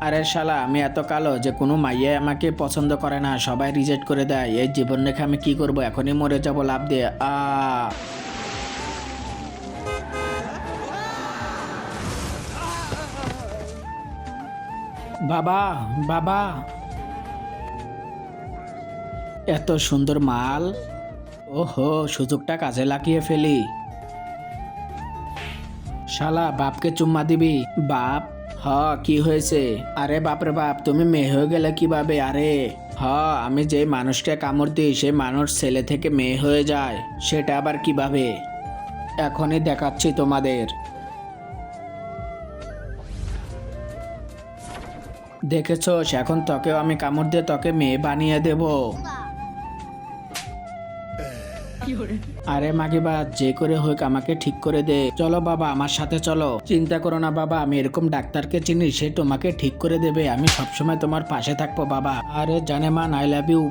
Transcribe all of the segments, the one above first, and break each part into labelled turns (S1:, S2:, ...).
S1: আরে শালা, আমি এত কালো যে কোনো মাইয়া আমাকে পছন্দ করে না, সবাই রিজেক্ট করে দেয়। এই জীবন রেখে আমি কি করব? এখনই মরে যাব লাভ দিয়ে। বাবা, বাবা, এত সুন্দর মাল। ওহো, সুযোগটা কাজে লাগিয়ে ফেলি। শালা, বাপকে চুম্মা দিবি? বাপ, হ, কি হয়েছে? আরে বাপরে বাপ, তুমি মেয়ে হয়ে গেলে কিভাবে? আরে হ, আমি যে মানুষকে কামড় দিই সেই মানুষ ছেলে থেকে মেয়ে হয়ে যায়, সেটা আবার কিভাবে? এখনই দেখাচ্ছি তোমাদের। দেখেছোস, এখন তোকেও আমি কামড় দিয়ে তোকে মেয়ে বানিয়ে দেব। আরে মাগিবা, যে করে হোক আমাকে ঠিক করে দে। চলো বাবা, আমার সাথে চলো। চিন্তা করো না বাবা, আমি এরকম ডাক্তারকে চিনি, সে তোমাকে ঠিক করে দেবে। আমি সবসময় তোমার পাশে থাকবো বাবা। আরে জানেমান, আই লাভ ইউ।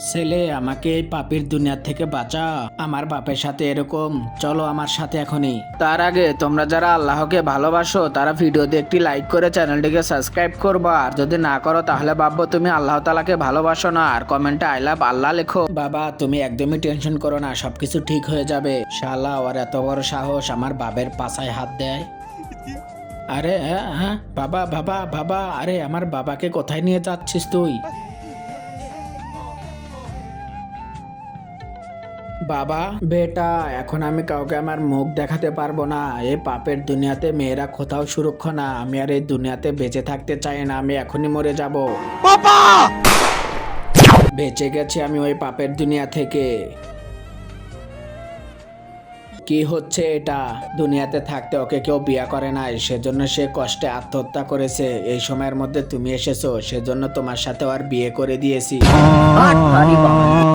S1: ছেলে, আমাকে এই পাপির দুনিয়া থেকে বাঁচা। আমার বাপের সাথে এরকম, চলো আমার সাথে এখনই। তার আগে তোমরা যারা আল্লাহকে ভালোবাসো তারা ভিডিওতে একটি লাইক করে চ্যানেলটিকে সাবস্ক্রাইব করবা। আর যদি না করো তাহলে ভাববো তুমি আল্লাহ তাআলাকে ভালোবাসো না। আর কমেন্টে আই লাভ আল্লাহ লেখো। বাবা, তুমি একদমই টেনশন করো না, সবকিছু ঠিক হয়ে যাবে। শালা, ওর এত বড় সাহস আমার বাবের পাছায় হাত দেয়। আরে হ্যাঁ হ্যাঁ, বাবা বাবা বাবা, আরে আমার বাবাকে কোথায় নিয়ে যাচ্ছিস তুই? বাবা, বেটা, এখন আমি কাউকে আমার মুখ দেখাতে পারবো না। এই পাপের দুনিয়াতে মেয়েরা কোথাও সুরক্ষা না। আমি আর এই দুনিয়াতে বেঁচে থাকতে চাই না, আমি এখনই মরে যাব। বেঁচে গেছি আমি ওই পাপের দুনিয়া থেকে। কি হচ্ছে এটা? দুনিয়াতে থাকতে ওকে কেউ বিয়ে করে নাই, সেজন্য সে কষ্টে আত্মহত্যা করেছে। এই সময়ের মধ্যে তুমি এসেছো, সেজন্য তোমার সাথে আর বিয়ে করে দিয়েছি।